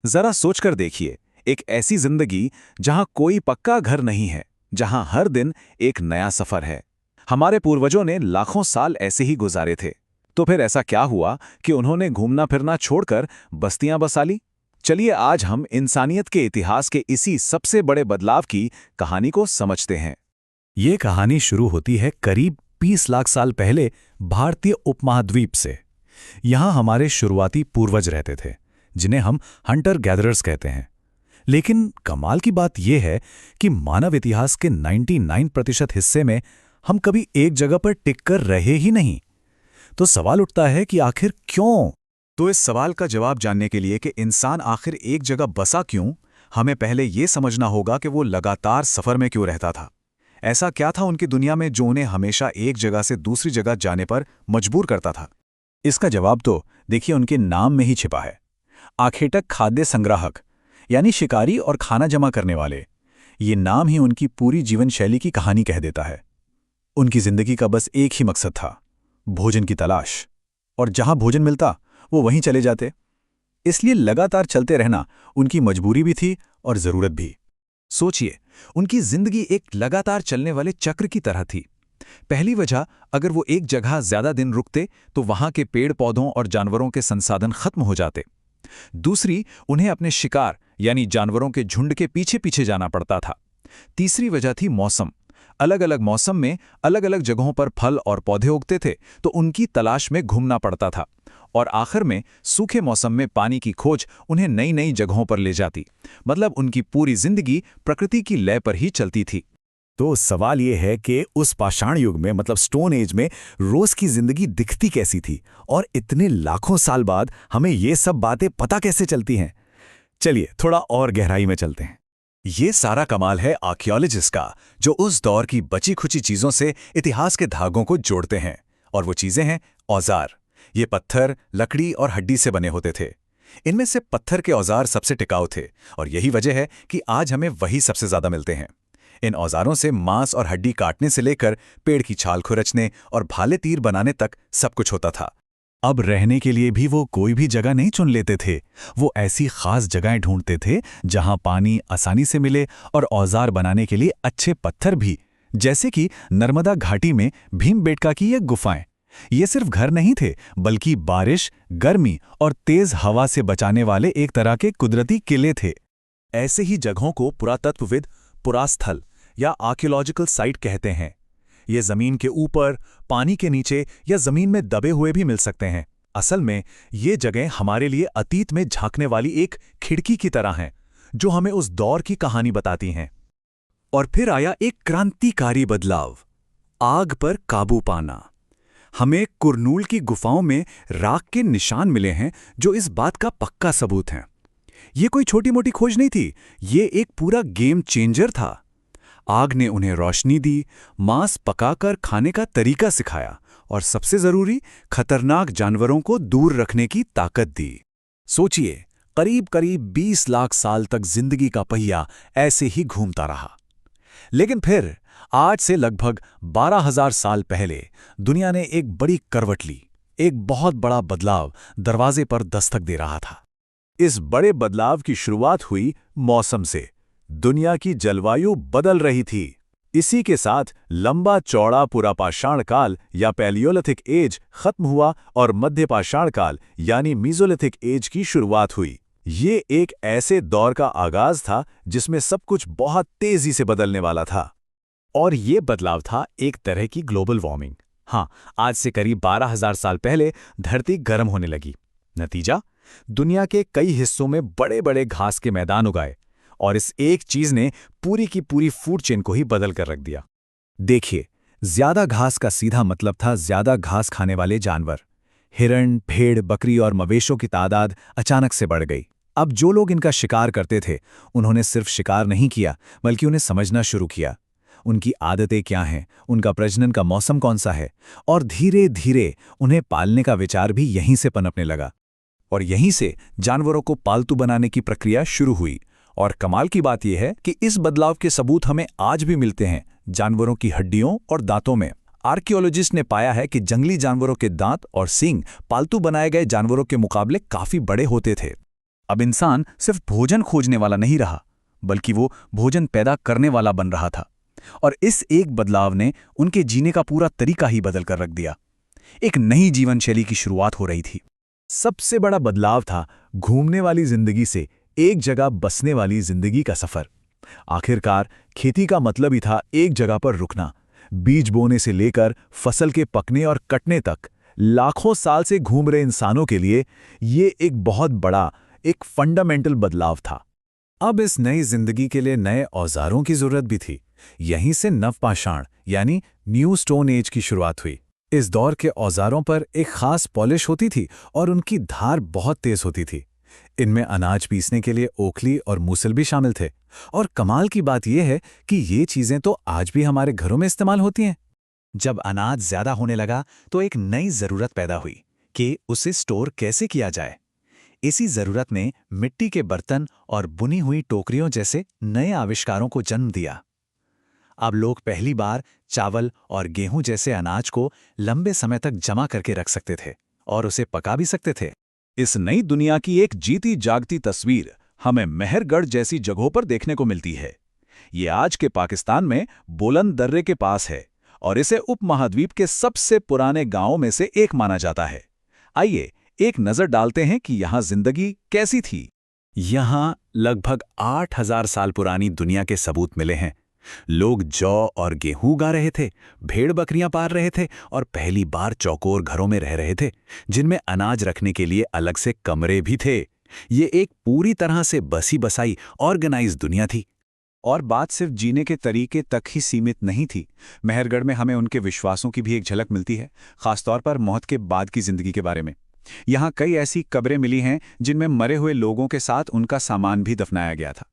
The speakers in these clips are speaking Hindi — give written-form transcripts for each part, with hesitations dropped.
जरा सोचकर देखिए, एक ऐसी जिंदगी जहां कोई पक्का घर नहीं है, जहां हर दिन एक नया सफर है। हमारे पूर्वजों ने लाखों साल ऐसे ही गुजारे थे। तो फिर ऐसा क्या हुआ कि उन्होंने घूमना फिरना छोड़कर बस्तियां बसा ली? चलिए आज हम इंसानियत के इतिहास के इसी सबसे बड़े बदलाव की कहानी को समझते हैं। ये कहानी शुरू होती है करीब 20 लाख साल पहले भारतीय उपमहाद्वीप से। यहाँ हमारे शुरुआती पूर्वज रहते थे, जिन्हें हम हंटर गैदरर्स कहते हैं। लेकिन कमाल की बात यह है कि मानव इतिहास के 99% हिस्से में हम कभी एक जगह पर टिक कर रहे ही नहीं। तो सवाल उठता है कि आखिर क्यों? तो इस सवाल का जवाब जानने के लिए कि इंसान आखिर एक जगह बसा क्यों, हमें पहले ये समझना होगा कि वो लगातार सफर में क्यों रहता था। ऐसा क्या था उनकी दुनिया में जो उन्हें हमेशा एक जगह से दूसरी जगह जाने पर मजबूर करता था? इसका जवाब तो देखिए उनके नाम में ही छिपा है। आखेटक खाद्य संग्राहक, यानी शिकारी और खाना जमा करने वाले। ये नाम ही उनकी पूरी जीवन शैली की कहानी कह देता है। उनकी जिंदगी का बस एक ही मकसद था, भोजन की तलाश। और जहां भोजन मिलता वो वहीं चले जाते। इसलिए लगातार चलते रहना उनकी मजबूरी भी थी और जरूरत भी। सोचिए, उनकी जिंदगी एक लगातार चलने वाले चक्र की तरह थी। पहली वजह, अगर वो एक जगह ज्यादा दिन रुकते तो वहां के पेड़ पौधों और जानवरों के संसाधन खत्म हो जाते। दूसरी, उन्हें अपने शिकार यानी जानवरों के झुंड के पीछे पीछे जाना पड़ता था। तीसरी वजह थी मौसम। अलग अलग मौसम में अलग अलग जगहों पर फल और पौधे उगते थे, तो उनकी तलाश में घूमना पड़ता था। और आखिर में सूखे मौसम में पानी की खोज उन्हें नई नई जगहों पर ले जाती। मतलब उनकी पूरी जिंदगी प्रकृति की लय पर ही चलती थी। तो सवाल ये है कि उस पाषाण युग में, मतलब स्टोन एज में, रोज की जिंदगी दिखती कैसी थी, और इतने लाखों साल बाद हमें ये सब बातें पता कैसे चलती हैं? चलिए थोड़ा और गहराई में चलते हैं। ये सारा कमाल है आर्कियोलॉजिस्ट का, जो उस दौर की बची खुची चीजों से इतिहास के धागों को जोड़ते हैं। और वो चीजें हैं औजार। ये पत्थर, लकड़ी और हड्डी से बने होते थे। इनमें से पत्थर के औजार सबसे टिकाऊ थे, और यही वजह है कि आज हमें वही सबसे ज्यादा मिलते हैं। इन औजारों से मांस और हड्डी काटने से लेकर पेड़ की छाल खुरचने और भाले तीर बनाने तक सब कुछ होता था। अब रहने के लिए भी वो कोई भी जगह नहीं चुन लेते थे। वो ऐसी खास जगहें ढूंढते थे जहां पानी आसानी से मिले और औजार बनाने के लिए अच्छे पत्थर भी, जैसे कि नर्मदा घाटी में भीमबेटका की ये गुफाएं। ये सिर्फ घर नहीं थे, बल्कि बारिश, गर्मी और तेज हवा से बचाने वाले एक तरह के कुदरती किले थे। ऐसे ही जगहों को पुरातत्वविद पुरास्थल या आर्कियोलॉजिकल साइट कहते हैं। ये जमीन के ऊपर, पानी के नीचे या जमीन में दबे हुए भी मिल सकते हैं। असल में ये जगह हमारे लिए अतीत में झांकने वाली एक खिड़की की तरह हैं, जो हमें उस दौर की कहानी बताती हैं। और फिर आया एक क्रांतिकारी बदलाव, आग पर काबू पाना। हमें कुरनूल की गुफाओं में राख के निशान मिले हैं, जो इस बात का पक्का सबूत हैं। ये कोई छोटी मोटी खोज नहीं थी, ये एक पूरा गेम चेंजर था। आग ने उन्हें रोशनी दी, मांस पकाकर खाने का तरीका सिखाया, और सबसे जरूरी, खतरनाक जानवरों को दूर रखने की ताकत दी। सोचिए, करीब करीब 20 लाख साल तक जिंदगी का पहिया ऐसे ही घूमता रहा। लेकिन फिर आज से लगभग 12,000 साल पहले दुनिया ने एक बड़ी करवट ली। एक बहुत बड़ा बदलाव दरवाजे पर दस्तक दे रहा था। इस बड़े बदलाव की शुरुआत हुई मौसम से। दुनिया की जलवायु बदल रही थी। इसी के साथ लंबा चौड़ा पुरापाषाण काल या पैलियोलिथिक एज खत्म हुआ और मध्यपाषाण काल यानी मीजोलिथिक एज की शुरुआत हुई। ये एक ऐसे दौर का आगाज था जिसमें सब कुछ बहुत तेजी से बदलने वाला था। और ये बदलाव था एक तरह की ग्लोबल वार्मिंग। हाँ, आज से करीब 12,000 साल पहले धरती गर्म होने लगी। नतीजा, दुनिया के कई हिस्सों में बड़े बड़े घास के मैदान उगाए, और इस एक चीज ने पूरी की पूरी फूड चेन को ही बदल कर रख दिया। देखिए, ज्यादा घास का सीधा मतलब था ज्यादा घास खाने वाले जानवर। हिरण, भेड़, बकरी और मवेशों की तादाद अचानक से बढ़ गई। अब जो लोग इनका शिकार करते थे, उन्होंने सिर्फ शिकार नहीं किया, बल्कि उन्हें समझना शुरू किया। उनकी आदतें क्या हैं, उनका प्रजनन का मौसम कौन सा है, और धीरे धीरे उन्हें पालने का विचार भी यहीं से पनपने लगा। और यहीं से जानवरों को पालतू बनाने की प्रक्रिया शुरू हुई। और कमाल की बात यह है कि इस बदलाव के सबूत हमें आज भी मिलते हैं, जानवरों की हड्डियों और दांतों में। आर्कियोलॉजिस्ट ने पाया है कि जंगली जानवरों के दांत और सींग पालतू बनाए गए जानवरों के मुकाबले काफी बड़े होते थे। अब इंसान सिर्फ भोजन खोजने वाला नहीं रहा, बल्कि वो भोजन पैदा करने वाला बन रहा था। और इस एक बदलाव ने उनके जीने का पूरा तरीका ही बदल कर रख दिया। एक नई जीवन शैली की शुरुआत हो रही थी। सबसे बड़ा बदलाव था घूमने वाली जिंदगी से एक जगह बसने वाली जिंदगी का सफर। आखिरकार खेती का मतलब ही था एक जगह पर रुकना। बीज बोने से लेकर फसल के पकने और कटने तक लाखों साल से घूम रहे इंसानों के लिए ये एक बहुत बड़ा, एक फंडामेंटल बदलाव था। अब इस नई जिंदगी के लिए नए औजारों की जरूरत भी थी। यहीं से नवपाषाण यानी न्यू स्टोन एज की शुरुआत हुई। इस दौर के औजारों पर एक खास पॉलिश होती थी और उनकी धार बहुत तेज होती थी। इनमें अनाज पीसने के लिए ओखली और मूसल भी शामिल थे। और कमाल की बात यह है कि ये चीजें तो आज भी हमारे घरों में इस्तेमाल होती हैं। जब अनाज ज्यादा होने लगा तो एक नई जरूरत पैदा हुई कि उसे स्टोर कैसे किया जाए। इसी जरूरत ने मिट्टी के बर्तन और बुनी हुई टोकरियों जैसे नए आविष्कारों को जन्म दिया। अब लोग पहली बार चावल और गेहूं जैसे अनाज को लंबे समय तक जमा करके रख सकते थे और उसे पका भी सकते थे। इस नई दुनिया की एक जीती जागती तस्वीर हमें मेहरगढ़ जैसी जगहों पर देखने को मिलती है। ये आज के पाकिस्तान में बोलन दर्रे के पास है और इसे उपमहाद्वीप के सबसे पुराने गांवों में से एक माना जाता है। आइए एक नजर डालते हैं कि यहाँ जिंदगी कैसी थी। यहाँ लगभग 8000 साल पुरानी दुनिया के सबूत मिले हैं। लोग जौ और गेहूं उगा रहे थे, भेड़ बकरियां पाल रहे थे और पहली बार चौकोर घरों में रह रहे थे, जिनमें अनाज रखने के लिए अलग से कमरे भी थे। ये एक पूरी तरह से बसी बसाई ऑर्गेनाइज दुनिया थी। और बात सिर्फ जीने के तरीके तक ही सीमित नहीं थी। मेहरगढ़ में हमें उनके विश्वासों की भी एक झलक मिलती है, खासतौर पर मौत के बाद की जिंदगी के बारे में। यहाँ कई ऐसी कब्रें मिली हैं जिनमें मरे हुए लोगों के साथ उनका सामान भी दफनाया गया था।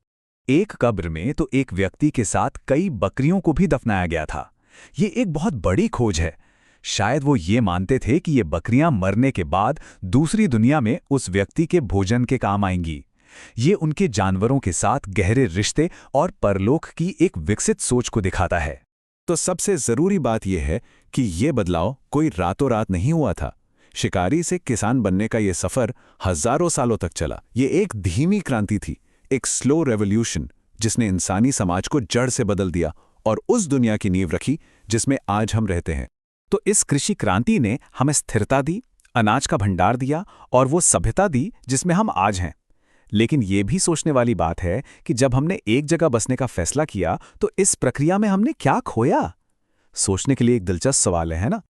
एक कब्र में तो एक व्यक्ति के साथ कई बकरियों को भी दफनाया गया था। ये एक बहुत बड़ी खोज है। शायद वो ये मानते थे कि ये बकरियां मरने के बाद दूसरी दुनिया में उस व्यक्ति के भोजन के काम आएंगी। ये उनके जानवरों के साथ गहरे रिश्ते और परलोक की एक विकसित सोच को दिखाता है। तो सबसे जरूरी बात यह है कि ये बदलाव कोई रातों रात नहीं हुआ था। शिकारी से किसान बनने का ये सफर हजारों सालों तक चला। ये एक धीमी क्रांति थी, एक स्लो रेवोल्यूशन, जिसने इंसानी समाज को जड़ से बदल दिया और उस दुनिया की नींव रखी जिसमें आज हम रहते हैं। तो इस कृषि क्रांति ने हमें स्थिरता दी, अनाज का भंडार दिया और वो सभ्यता दी जिसमें हम आज हैं। लेकिन ये भी सोचने वाली बात है कि जब हमने एक जगह बसने का फैसला किया तो इस प्रक्रिया में हमने क्या खोया? सोचने के लिए एक दिलचस्प सवाल है ना?